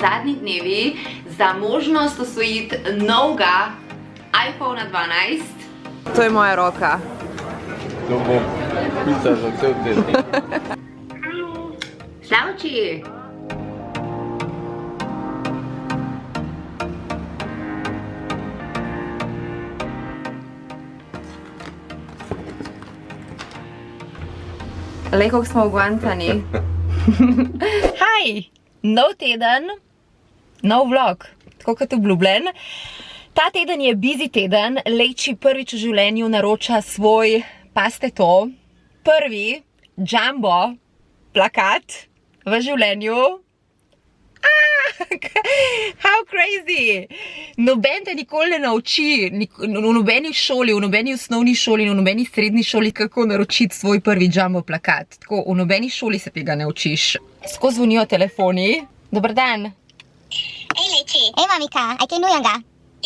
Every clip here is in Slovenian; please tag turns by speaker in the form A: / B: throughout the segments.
A: zadnji dnevi za možnost osvojiti novega iPhone 12. To je moja roka.
B: To bo pizza za cel teden.
A: Slavči! Lej, koliko smo ugvantani. Hej! Nov teden, nov vlog, tako kot obljubljen. Ta teden je busy teden, Lejči prvič v življenju naroča svoj, paste to, prvi jumbo plakat v življenju. How crazy! Noben te nikoli ne nauči, v nobeni šoli, v nobeni osnovni šoli, v nobeni srednji šoli, kako naročiti svoj prvi jumbo plakat. Tako, v nobeni šoli se tega ne učiš. Skozi zvonijo telefoni. Dobar dan.
C: Ej, Leči.
D: Ej, mamika, aj kaj nujanga?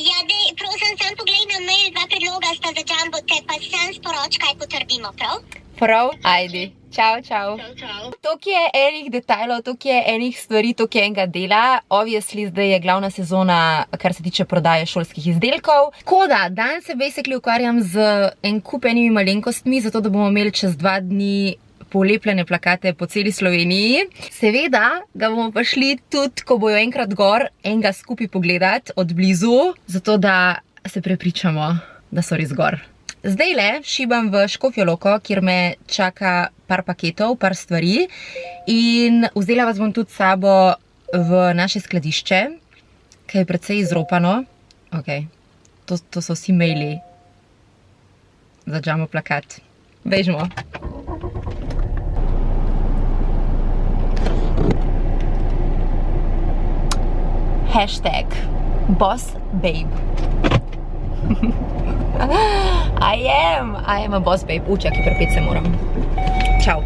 C: Ja, dej, prosim, sam poglej na mail, 2 predloga sta za jumbo, te pa sam sporoč, kaj potrdimo, prav?
A: Prav, ajdi. Čau, čau.
C: Čau.
A: Toliko je enih detajlov, toliko je enih stvari, toliko je enega dela. Obviously, zdaj je glavna sezona, kar se tiče prodaje šolskih izdelkov. Tako da, danes se basically ukvarjam z en kup enimi malenkostmi, zato da bomo imeli čez 2 dni polepljene plakate po celi Sloveniji. Seveda ga bomo pa šli tudi, ko bojo enkrat gor, enega skupaj pogledati od blizu, zato da se prepričamo, da so res gor. Zdajle šibam v Škofjo Loko, kjer me čaka par paketov, par stvari in vzela vas bom tudi s sabo v naše skladišče, ki je precej izropano. Ok, to so vsi maili za jumbo plakat. Bežimo. Hashtag boss babe. I am a boss babe. Čakaj, prepet se moram. Čau.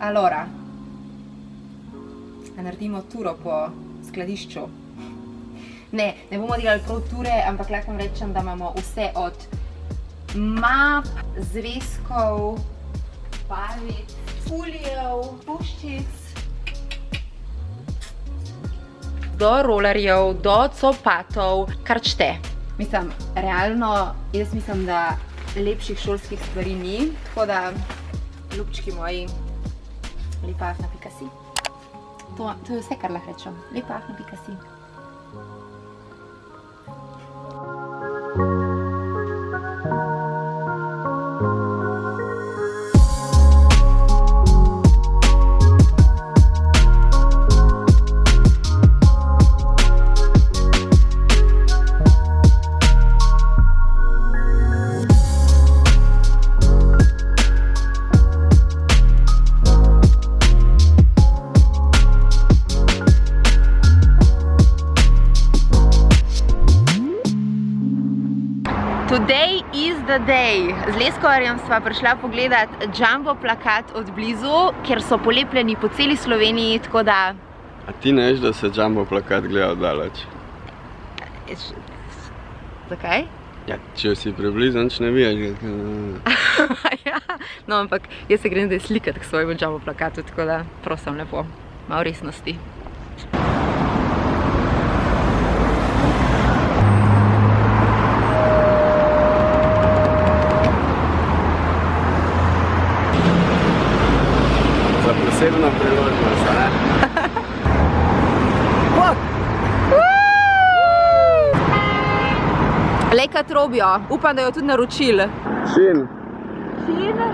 A: Allora, naredimo turo po skladišču. Ne bomo delali prav ture, ampak lahko rečem, da imamo vse od map, zvezkov, barvic, fulijev, puščic, do rolerjev, do copatov, kar čte. Mislim, realno, jaz mislim, da lepših šolskih stvari ni, tako da, ljubčki moji, lepafna.si. To je vse, kar lahko rečem. Lepafna.si. Today is the day. Z Leskarjem sva prišla pogledat jumbo plakat od blizu, ker so polepljeni po celi Sloveniji, tako da...
B: A ti ne veš, da se jumbo plakat gleda daleč?
A: Zakaj?
B: Ja, če si približan, ne vidiš.
A: Ja, no, ampak jaz se grem zdaj slikati k svojemu jumbo plakatu, tako da prosim lepo, malo resnosti.
B: Posebna priložnost, ne?
A: Lejka trobijo, upam, da jo tudi naročili.
B: Šin.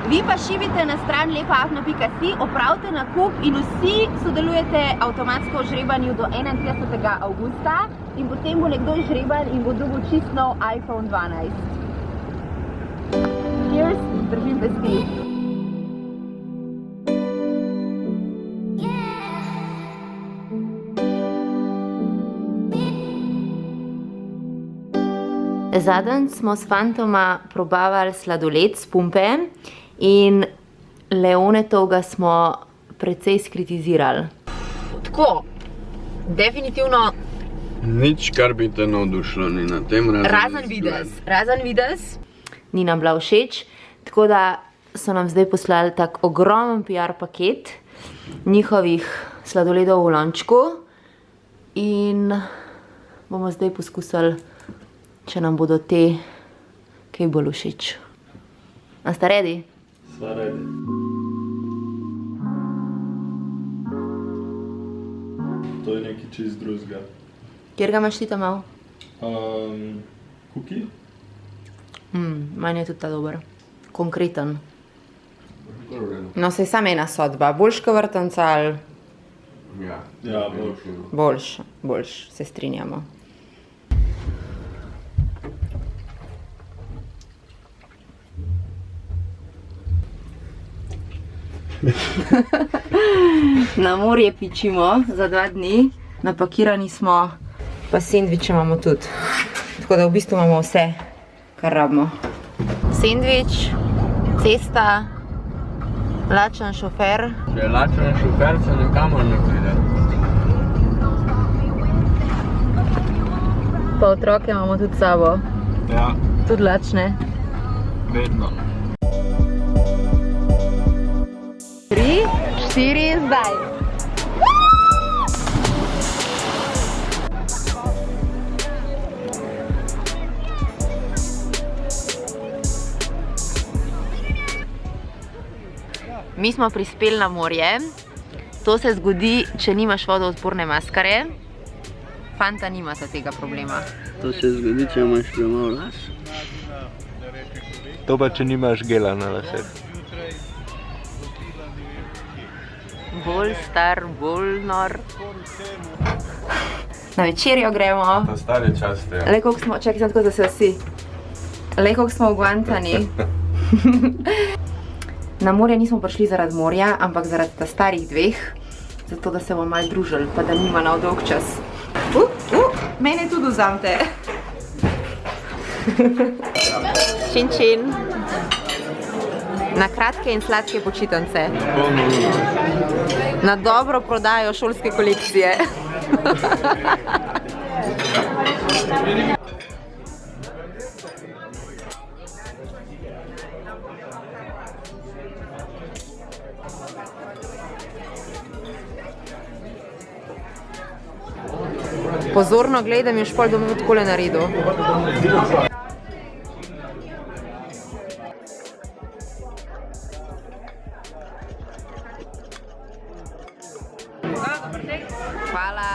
A: Vi pa šibite na stran lepafna.si, opravite nakup in vsi sodelujete avtomatsko v žrebanju do 31. avgusta in potem bo nekdo žreban in bo dobil čist nov iPhone 12. Cheers, držim pesti. Zadnjič smo s fantoma probavali sladoled s pumpe in Leonetovga smo precej skritizirali. Tako, definitivno
B: Nič, kar bi te navdušilo, ni na tem
A: razen videz. Ni nam bila všeč, tako da so nam zdaj poslali tak ogromen PR paket njihovih sladoledov v lončku in bomo zdaj poskusili, če nam bodo te kaj bolj všeč. A sta ready?
B: Sva ready. To je nekaj čist drugega.
A: Kjer ga imaš ti tam malo?
B: Kuki?
A: Meni je tudi ta dober. Konkreten. No, saj samo ena sodba. Boljš kot vrtanca ali?
B: Ja, boljš.
A: Boljš, se strinjamo. Na morje pičimo za 2 dni, napakirani smo, pa sendviče imamo tudi. Tako da v bistvu imamo vse, kar rabimo. Sendvič, cesta, lačen šofer.
B: Če je lačen šofer, se nikamor ne pride.
A: Pa otroke imamo tudi s sabo.
B: Ja,
A: Tudi lačne.
B: vedno.
A: 3, 4 in zdaj. Mi smo prispeli na morje. To se zgodi, če nimaš vodoodporne maskare. Fanta nimata tega problema.
D: To se zgodi, če imaš premalo las.
B: To pa, če nimaš gela na laseh.
A: Bolj star, bolj nor. Na večerjo gremo.
B: To stari čas te.
A: Le koliko smo, čakaj sem tako, da se vsi. Le koliko smo ugvantani. Na morje nismo prišli zaradi morja, ampak zaradi ta starih 2. Zato, da se bomo malo družili, pa da nima na dolg čas. Mene tudi vzamte. Čin, čin. Na kratke in sladke počitnice. Na dobro prodajo šolske kolekcije. Pozorno gledam in špol bom takole naredil. Hvala.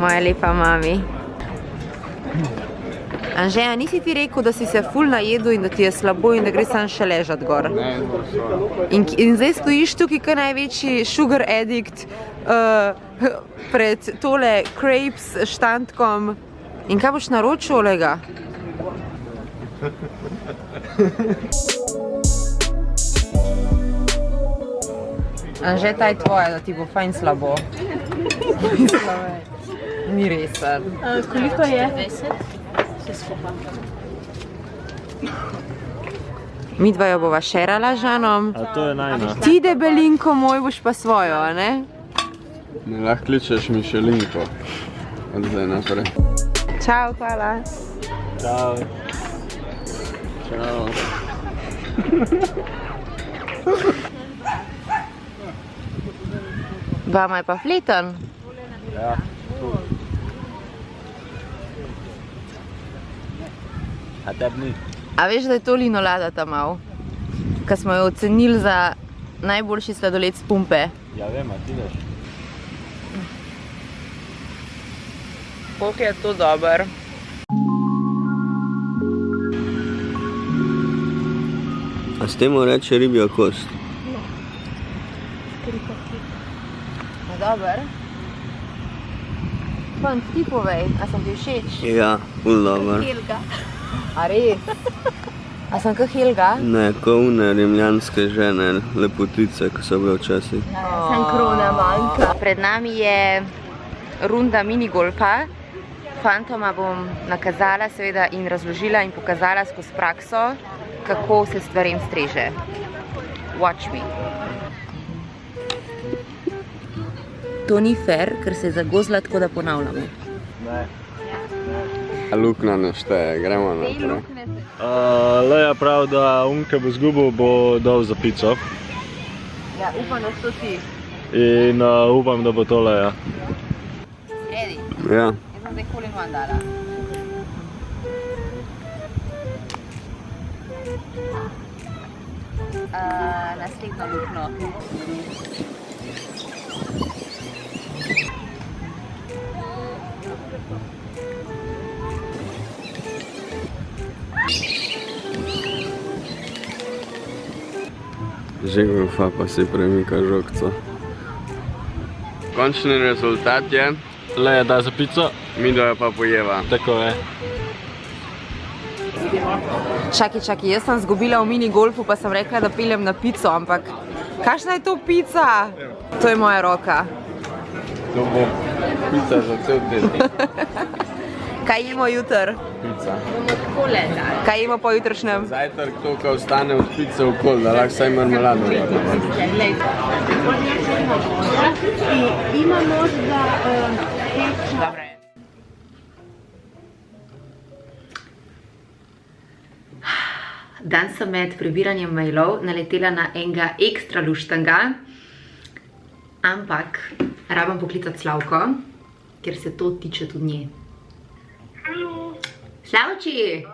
A: Moja lepa mami. Anže, a nisi ti rekel, da si se ful najedel in da ti je slabo in da gre sam še ležat gor? In zdaj stojiš tukaj kot največji sugar addict pred tole crepes štandkom. In kaj boš naročil, Olega? Anže, ta je tvoja, da ti bo fajn slabo. Ni resen.
E: Koliko je? 20. Vse skupaj.
A: Midva jo bova šerala z Žanom.
D: A to je najna.
A: Ti debelinko moj boš pa svojo, a ne?
B: Ne lahko kličeš Mišelinko. Od zdaj naprej.
A: Čau, hvala.
D: Čau. Čau.
A: Vama je pa fleten.
D: Ja. A tebi ni?
A: A veš, da je to linolada tam mal? Ko smo jo ocenili za najboljši sladoled s pumpe.
D: Ja vem, a ti veš.
A: Koliko je to dober.
D: A s temu reče ribja kost?
A: Je dober? Fant, ti povej, a sem ti všeč?
D: Ja, ful dobro.
A: Helga. A res? A sem kot Helga?
D: Ne, ko une rimljanske žene, lepotice, ko so bile včasih.
A: Sem krona manjka. Pred nami je runda minigolfa. Fantoma bom nakazala seveda in razložila in pokazala skozi prakso, kako se stvarem streže. Watch me. To ni fair, ker se je zagozla, tako da ponavljamo.
B: Luknja ne šteje, gremo naprej.
F: Leja prav, da unke bo zgubil, bo dal za pico.
A: Ja, upam, da so ti.
F: In upam, da bo to Leja.
A: Ready?
B: Ja.
A: Jaz sem zdaj hole in one dala. Naslednjo luknjo.
B: Že golfa pa si premika žogco. Končni rezultat je,
F: Leja da za pico,
B: midva pa pojeva.
F: tako je.
A: Čakaj, jaz sem zgubila v minigolfu, pa sem rekla, da peljem na pico, ampak kakšna je to pica? To je moja roka.
B: To bo pica za cel teden.
A: Kaj jemo jutr?
B: Pica.
A: Kaj jemo po jutrišnjem?
B: Zajtrk to, ko ostane od pice okol, da lahko vsaj marmelado.
E: Ima možda
A: Dobre. Dan sem med prebiranjem mailov naletela na enega ekstra luštanga, ampak rabam poklicati Slavko, ker se to tiče tudi nje.
G: Halo,
A: Slavči!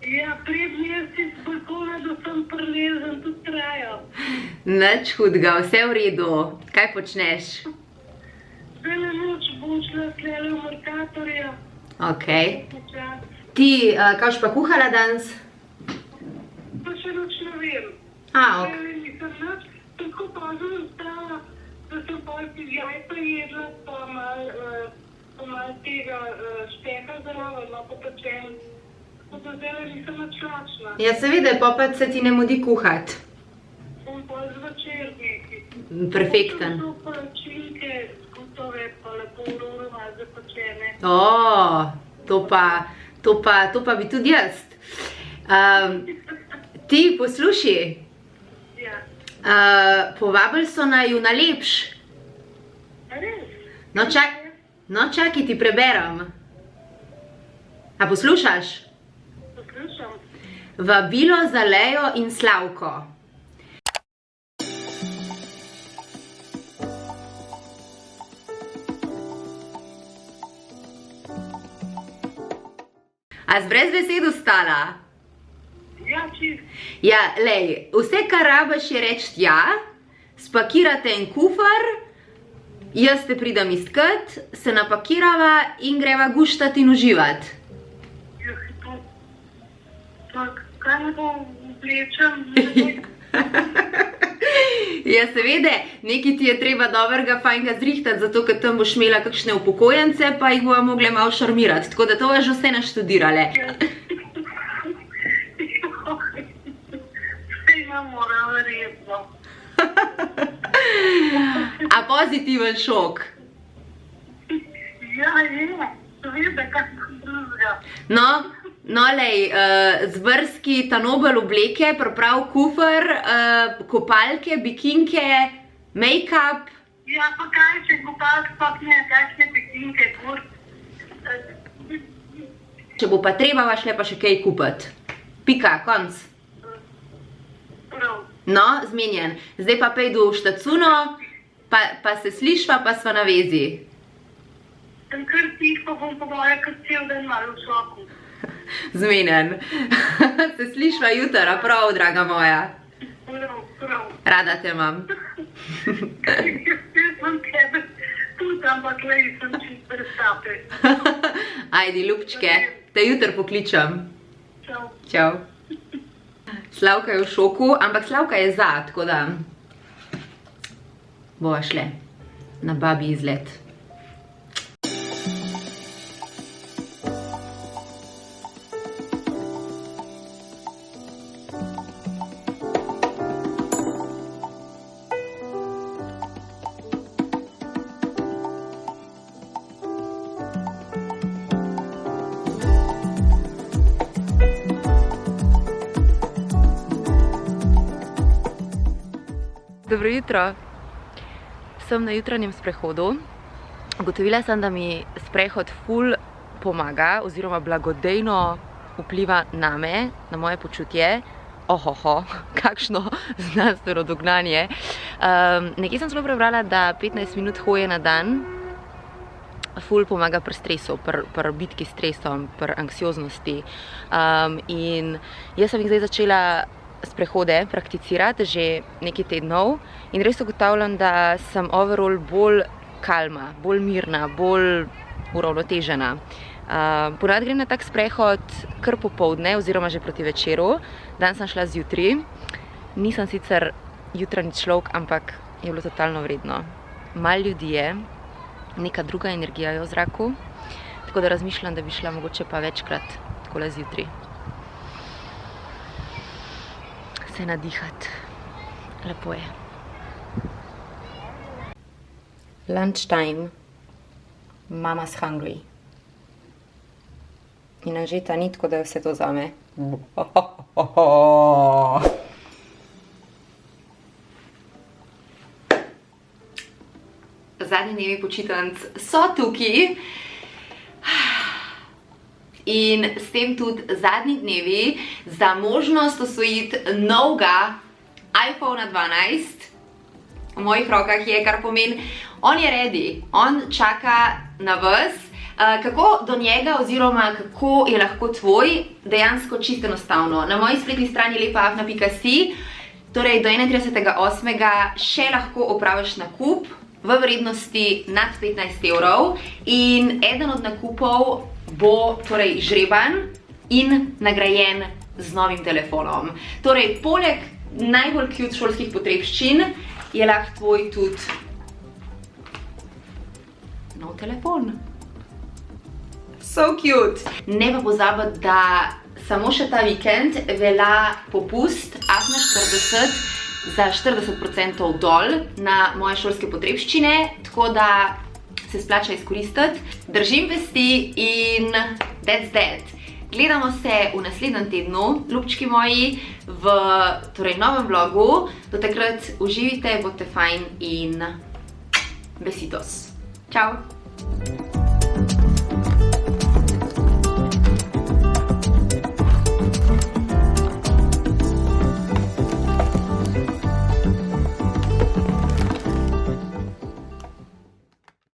G: ja, predmesti s balkona, da sem prelezen, tudi traja.
A: Nič hudega, vse v redu. Kaj počneš?
G: Zdajle noč bom šla tlele v Mercatorja.
A: Ok.
G: Počas.
A: Ti, kaj boš pa kuhala danes?
G: Pa še noč ne vem.
A: Ok.
G: Zdajle nisem nič, tako pozno ostala, da sem pojti jajca jedla, pa mal tega šteka zraven, no pa pečen. Tako da zdajle nisem nič lačna.
A: Ja, seveda, popet se ti ne mudi kuhat.
G: Bom pol zvečer neki.
A: Perfekten.
G: To so palačinke, gotove, pa lepo uroma zapečene.
A: To pa bi tudi jaz. Ti, poslušaj,
G: Ja,
A: povabili so naju na lepš.
G: res?
A: No, čakaj, ti preberem. A poslušaš?
G: Poslušam.
A: Vabilo za Lejo in Slavko. A si brez besed ostala?
G: Ja, čist.
A: Ja, lej, vse, kar rabiš, je reči ja, spakirate en kufar, jaz te pridem iskat, se napakirava in greva guštat in uživat.
G: Ja, pa kaj me bo oblečem?
A: Ja, seveda, nekaj ti je treba dobrega fajnega zrihtati, zato ker tam boš imela kakšne upokojence, pa jih bojo mogle malo šarmirati, tako da to boš že vse naštudirale.
G: Vse imam moral resno.
A: A pozitiven šok?
G: Ja, je. Seveda, kako drugega.
A: No, lej, zbrski ta nobel obleke, priprav kufr, kopalke, bikinke, make-up.
G: Ja, pa kaj še kopalk, pa ne, kakšne bikinke, kur.
A: Če bo pa treba, va šle pa še kaj kupiti. Pika, konc.
G: Prav.
A: No, zmenjen. Zdaj pa pejdu v štacuno, pa se slišva, pa sva na vezi.
G: Sem kar tih, pa bom pogoja, kar cel dan malo v šoku.
A: Zmenjen. Se slišva jutra, prav, draga moja.
G: Prav.
A: Rada te imam.
G: Jaz sem tebe tudi, ampak lej sem čist prestape.
A: Ajdi, ljubčke, te jutr pokličem.
G: Čau.
A: Čau. Slavka je v šoku, ampak Slavka je za, tako da bova šle na babi izlet. Dobro jutro. Sem na jutranjem sprehodu. Ugotovila sem, da mi sprehod ful pomaga oziroma blagodejno vpliva name, na moje počutje. Ohoho, kakšno znanstveno dognanje. Nekje sem celo prebrala, da 15 minut hoje na dan ful pomaga pri stresu, pri bitki s stresom, pri anksioznosti. In jaz sem jih zdaj začela sprehode prakticirati že nekaj tednov in res ugotavljam, da sem overall bolj kalma, bolj mirna, bolj uravnotežena. Ponavadi grem na tak sprehod kar popoldne oziroma že proti večeru. Dan sem šla zjutraj. Nisem sicer jutranji človek, ampak je bilo totalno vredno. Malo ljudi je, neka druga energija je v zraku, tako da razmišljam, da bi šla mogoče pa večkrat takole zjutraj. Se nadihati. Lepo je. Lunchtime. Mama's hungry. In Anžeta ni, tako da je vse to zame. Zadnji dnevi počitnic so tukaj. In s tem tudi zadnji dnevi za možnost osvojiti novega iPhone 12 v mojih rokah je, kar pomeni, on je ready, on čaka na vas. Kako do njega oziroma kako je lahko tvoj, dejansko čisto enostavno. Na moji spletni strani lepaafna.si, torej do 31.8. še lahko opraviš nakup v vrednosti nad 15 evrov in eden od nakupov bo torej žreban in nagrajen z novim telefonom. Torej, poleg najbolj cute šolskih potrebščin je lahko tvoj tudi nov telefon. So cute! Ne pa pozabiti, da samo še ta vikend velja popust Afna 40 za 40% dol na moje šolske potrebščine, tako da se splača izkoristiti. Držim vesti in that's that. Gledamo se v naslednjem tednu, ljubčki moji, v novem vlogu. Do takrat uživite, bodite fajn in besitos. Čau!